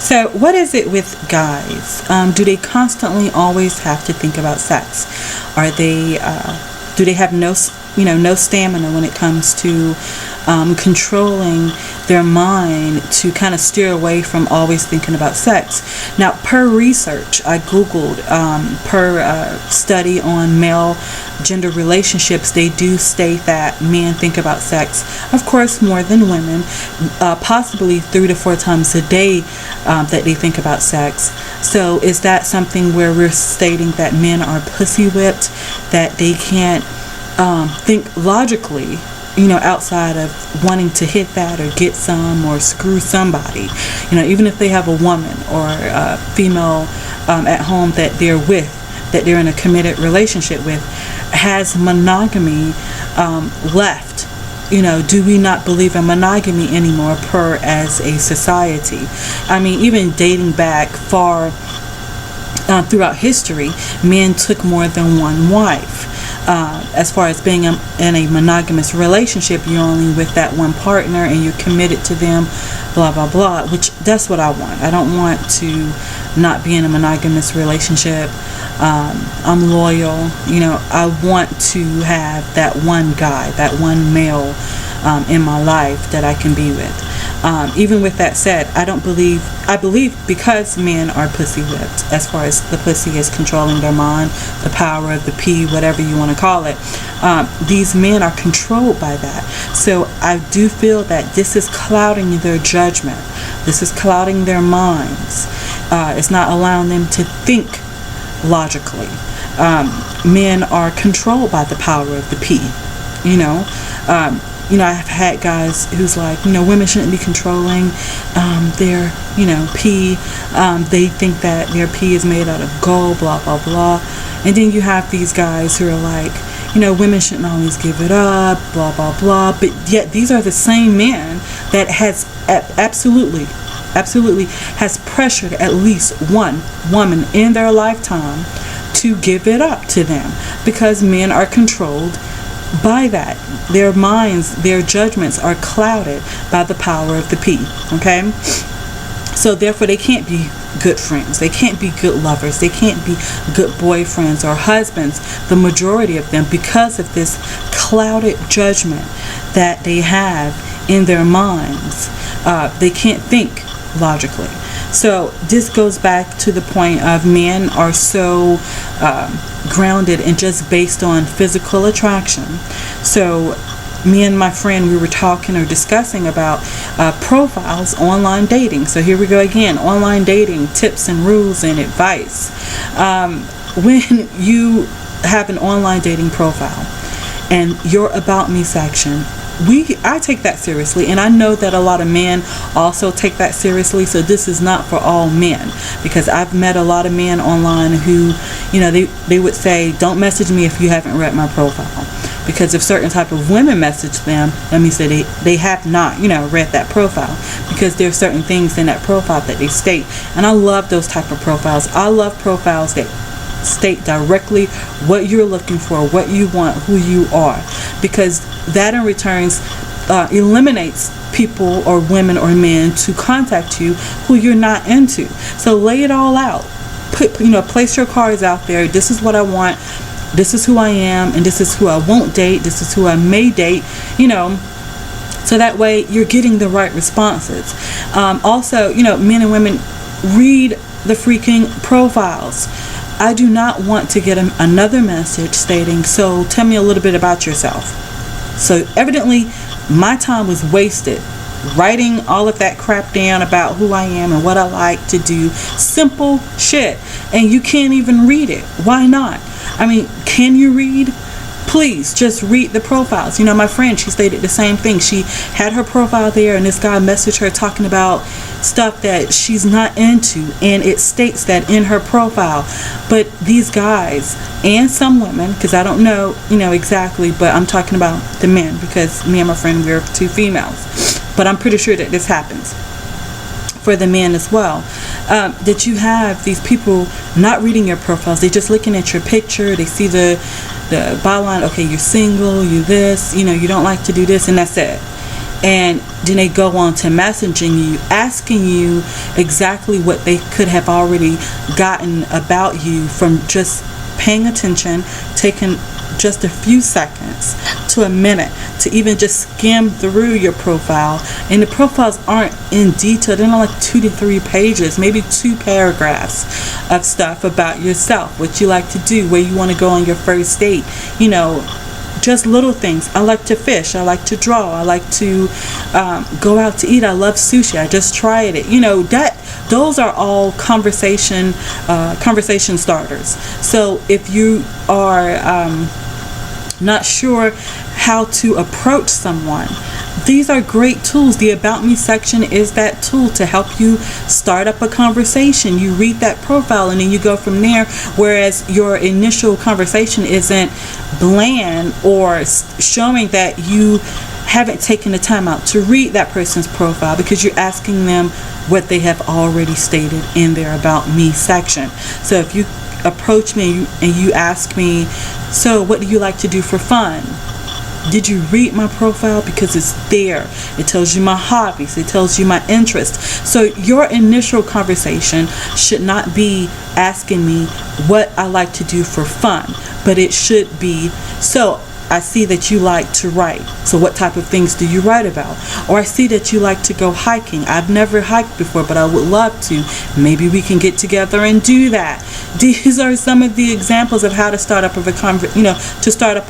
So, what is it with guys? Do they constantly always have to think about sex? Are they? Do they have no stamina when it comes to controlling their mind to kind of steer away from always thinking about sex? Now, per research, I googled per study on male gender relationships, they do state that men think about sex, of course, more than women, possibly 3 to 4 times a day that they think about sex. So is that something where we're stating that men are pussy whipped, that they can't think logically, outside of wanting to hit that or get some or screw somebody? Even if they have a woman or a female at home that they're with, that they're in a committed relationship with, has monogamy left? Do we not believe in monogamy anymore as a society? I mean, even dating back far throughout history, men took more than one wife. As far as being in a monogamous relationship, you're only with that one partner and you're committed to them, blah blah blah, which that's what I want. I don't want to not be in a monogamous relationship. I'm loyal. I want to have that one guy, that one male in my life that I can be with. Even with that said, I believe because men are pussy whipped, as far as the pussy is controlling their mind, the power of the P, whatever you want to call it, these men are controlled by that. So I do feel that this is clouding their judgment. This is clouding their minds. It's not allowing them to think logically. Men are controlled by the power of the P. I've had guys who's like, women shouldn't be controlling their, P. They think that their P is made out of gold, blah, blah, blah. And then you have these guys who are like, women shouldn't always give it up, blah, blah, blah. But yet these are the same men that has absolutely has pressured at least one woman in their lifetime to give it up to them, because men are controlled by that. Their minds, their judgments are clouded by the power of the P. Okay? So therefore they can't be good friends. They can't be good lovers. They can't be good boyfriends or husbands, the majority of them, because of this clouded judgment that they have in their minds. They can't think logically. So this goes back to the point of men are so grounded and just based on physical attraction. So me and my friend, we were talking or discussing about profiles, online dating. So here we go again, online dating tips and rules and advice. When you have an online dating profile and your about me section, I take that seriously, and I know that a lot of men also take that seriously. So this is not for all men, because I've met a lot of men online who, they would say, don't message me if you haven't read my profile, because if certain type of women message them, let me say they have not, read that profile, because there are certain things in that profile that they state. And I love those type of profiles. I love profiles that state directly what you're looking for, what you want, who you are, because that in returns eliminates people or women or men to contact you who you're not into. So lay it all out. Place your cards out there. This is what I want. This is who I am, and this is who I won't date. This is who I may date. So that way you're getting the right responses. Also, men and women, read the freaking profiles. I do not want to get another message stating, so tell me a little bit about yourself. So evidently my time was wasted writing all of that crap down about who I am and what I like to do. Simple shit. And you can't even read it. Why not? I mean, can you read? Please just read the profiles. My friend, she stated the same thing. She had her profile there and this guy messaged her talking about stuff that she's not into, and it states that in her profile. But these guys and some women, because I don't know, exactly, but I'm talking about the men, because me and my friend, we're 2 females. But I'm pretty sure that this happens for the men as well, that you have these people not reading your profiles. They're just looking at your picture. They see the byline, okay, you're single, you this, you don't like to do this, and that's it. and then they go on to messaging you, asking you exactly what they could have already gotten about you from just paying attention, taking just a few seconds to a minute to even just skim through your profile. And the profiles aren't in detail, they're not like 2 to 3 pages, maybe 2 paragraphs of stuff about yourself, what you like to do, where you want to go on your first date, just little things. I like to fish, I like to draw, I like to go out to eat, I love sushi, I just tried it. Those are all conversation starters. So if you are not sure how to approach someone, these are great tools. The About Me section is that tool to help you start up a conversation. You read that profile and then you go from there, whereas your initial conversation isn't bland or showing that you haven't taken the time out to read that person's profile, because you're asking them what they have already stated in their About Me section. So if you approach me and you ask me, so what do you like to do for fun? Did you read my profile? Because it's there. It tells you my hobbies. It tells you my interests. So your initial conversation should not be asking me what I like to do for fun, but it should be, so I see that you like to write. So what type of things do you write about? Or I see that you like to go hiking. I've never hiked before, but I would love to. Maybe we can get together and do that. These are some of the examples of how to start up a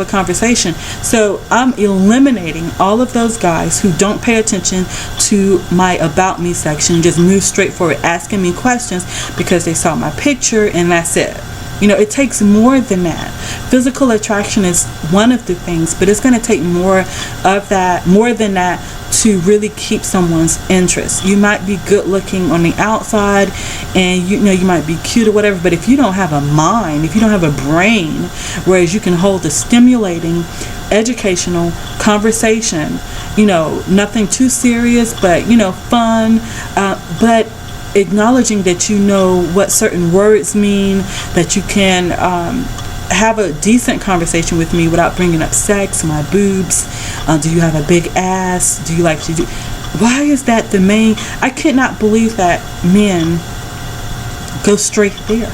conversation. So I'm eliminating all of those guys who don't pay attention to my About Me section, just move straight forward asking me questions because they saw my picture and that's it. It takes more than that. Physical attraction is one of the things, but it's going to take more than that to really keep someone's interest. You might be good looking on the outside and you might be cute or whatever, but if you don't have a mind, if you don't have a brain, whereas you can hold a stimulating, educational conversation, nothing too serious, but fun, but acknowledging that you know what certain words mean, that you can have a decent conversation with me without bringing up sex, my boobs, do you have a big ass, do you like to do, why is that the main, I cannot believe that men go straight there.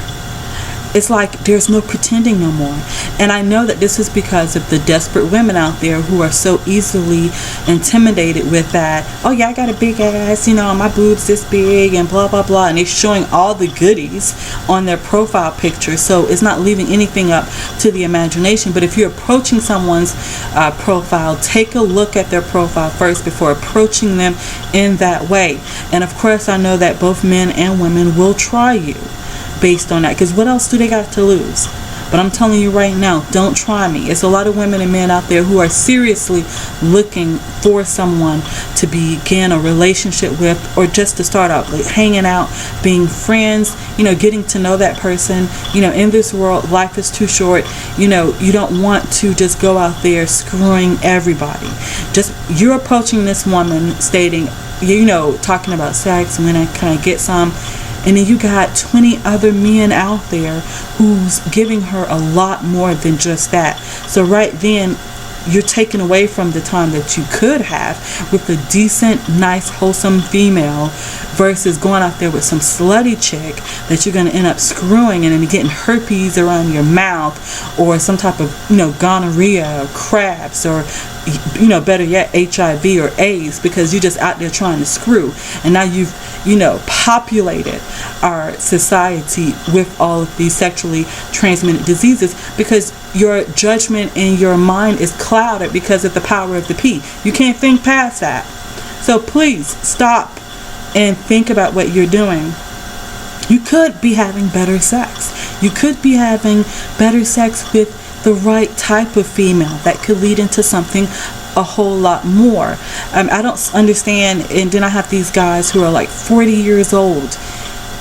It's like there's no pretending no more. And I know that this is because of the desperate women out there who are so easily intimidated with that, oh yeah, I got a big ass, my boobs this big and blah blah blah, and they're showing all the goodies on their profile picture, so it's not leaving anything up to the imagination. But if you're approaching someone's profile, take a look at their profile first before approaching them in that way. And of course I know that both men and women will try you based on that, because what else do they got to lose? But I'm telling you right now, don't try me. It's a lot of women and men out there who are seriously looking for someone to begin a relationship with, or just to start out like hanging out, being friends, getting to know that person. In this world, life is too short. You don't want to just go out there screwing everybody. Just, you're approaching this woman stating, talking about sex, when can I get some? And then you got 20 other men out there who's giving her a lot more than just that. So right then, you're taken away from the time that you could have with a decent, nice, wholesome female, versus going out there with some slutty chick that you're going to end up screwing and then getting herpes around your mouth, or some type of gonorrhea or crabs, or better yet, HIV or AIDS, because you're just out there trying to screw. And now you've populated our society with all of these sexually transmitted diseases, because your judgment and your mind is clouded because of the power of the P. You can't think past that. So please stop and think about what you're doing. You could be having better sex. You could be having better sex with the right type of female that could lead into something a whole lot more. I don't understand. And then I have these guys who are like 40 years old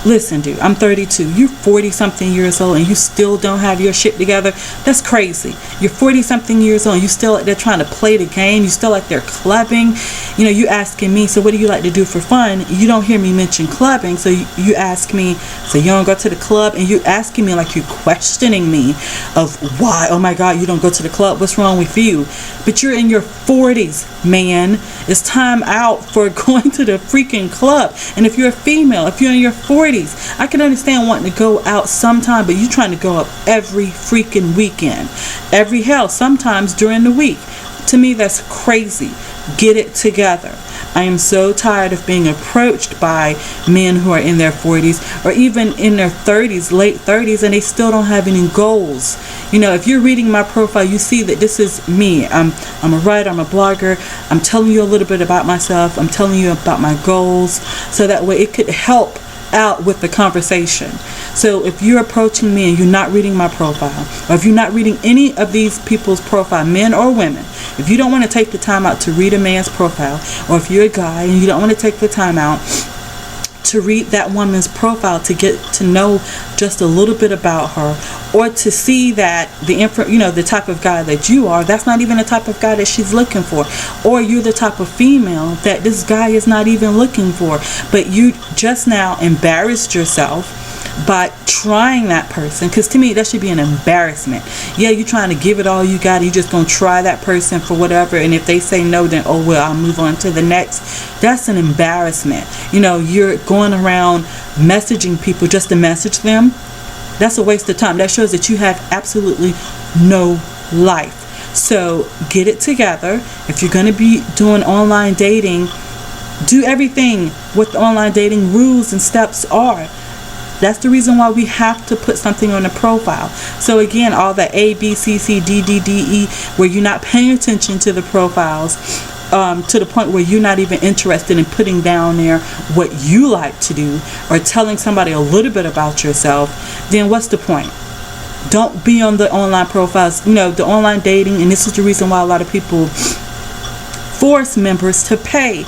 Listen, dude, I'm 32. You're 40 something years old and you still don't have your shit together. That's crazy. You're 40 something years old and you still out there trying to play the game. You still out there clubbing. You know, you asking me, so what do you like to do for fun? You don't hear me mention clubbing. So you ask me, so you don't go to the club, and you asking me like you're questioning me of why. Oh my God, you don't go to the club. What's wrong with you? But you're in your 40s, man. It's time out for going to the freaking club. And if you're a female, if you're in your 40s, I can understand wanting to go out sometime, but you're trying to go up every freaking weekend, every hell, sometimes during the week. To me, that's crazy. Get it together. I am so tired of being approached by men who are in their 40s or even in their 30s, late 30s, and they still don't have any goals. You know, if you're reading my profile, you see that this is me. I'm a writer, I'm a blogger. I'm telling you a little bit about myself. I'm telling you about my goals, so that way it could help out with the conversation. So if you're approaching me and you're not reading my profile, or if you're not reading any of these people's profile, men or women, if you don't want to take the time out to read a man's profile, or if you're a guy and you don't want to take the time out to read that woman's profile to get to know just a little bit about her, or to see that the type of guy that you are, that's not even the type of guy that she's looking for, or you're the type of female that this guy is not even looking for, but you just now embarrassed yourself by trying that person. Because to me, that should be an embarrassment. Yeah, you're trying to give it all you got, you're just gonna try that person for whatever, and if they say no, then oh well, I'll move on to the next. That's an embarrassment. You know, you're going around messaging people just to message them. That's a waste of time. That shows that you have absolutely no life. So get it together. If you're going to be doing online dating, do everything what the online dating rules and steps are. That's the reason why we have to put something on the profile. So again, all that A, B, C, C, D, D, D, E, where you're not paying attention to the profiles, to the point where you're not even interested in putting down there what you like to do, or telling somebody a little bit about yourself, then what's the point? Don't be on the online profiles, you know, the online dating. And this is the reason why a lot of people force members to pay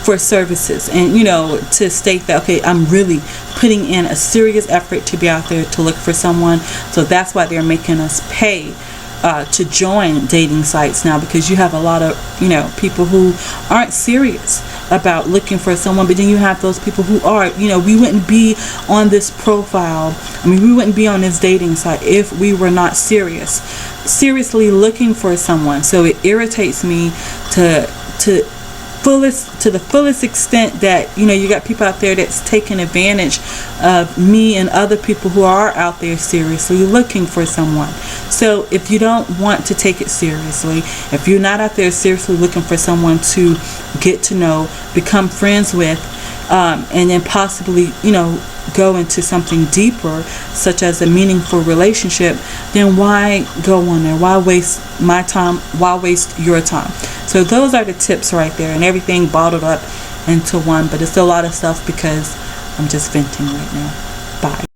for services, and you know, to state that, okay, I'm really putting in a serious effort to be out there to look for someone. So that's why they're making us pay to join dating sites now, because you have a lot of, you know, people who aren't serious about looking for someone, but then you have those people who are. You know, we wouldn't be on this profile, we wouldn't be on this dating site if we were not seriously looking for someone. So it irritates me to the fullest extent that, you know, you got people out there that's taking advantage of me and other people who are out there seriously looking for someone. So if you don't want to take it seriously, if you're not out there seriously looking for someone to get to know, become friends with, and then possibly, you know, go into something deeper, such as a meaningful relationship, then why go on there? Why waste my time? Why waste your time? So those are the tips right there, and everything bottled up into one, but it's a lot of stuff because I'm just venting right now. Bye.